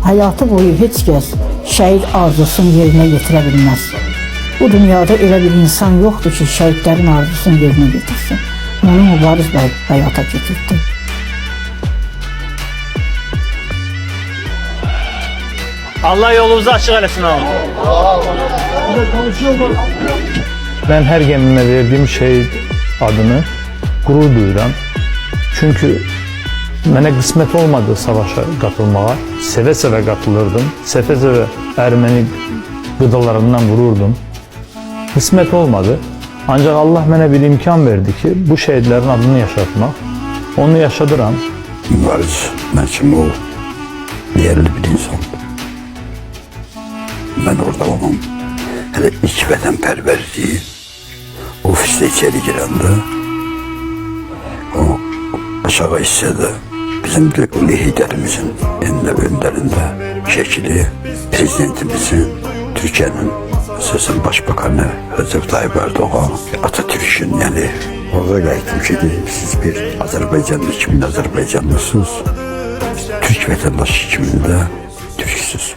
Hayatı boyu heç kəs şəhid arzusunu yerinə yetirə bilməz. Bu dünyada elə bir insan yoxdur ki, şəhidlərin arzusunu yerinə getirsin. Onu Mübariz bəy həyata keçirdi. Allah yolunuzu açıq eləsin abi. Ben her gemime verdiğim şehit adını gurur duyuram. Çünkü mənə qismət olmadı savaşa qatılmağa. Seve-seve qatılırdım. Seve-seve Ermeni qıdalarından vururdum. Qismət olmadı. Ancaq Allah mənə bir imkan verdi ki, bu şehitlerin adını yaşatmaq. Onu yaşadıram. Mübariz Mənşimoğlu değerli bir insandı. Ben orada onun hele ilk vətənpərvərliyi ofiste içeri girəndə o aşağı hissədə bizim de liderimizin önlərində şəkili, prezidentimizin, Türkiye'nin sözün başbakanı Recep Tayyip Erdoğan, Atatürk'ün yani orada gaydim ki siz bir Azerbaycanlı kimin Azerbaycanlısınız, Türk vatandaşı kiminde Türksüz.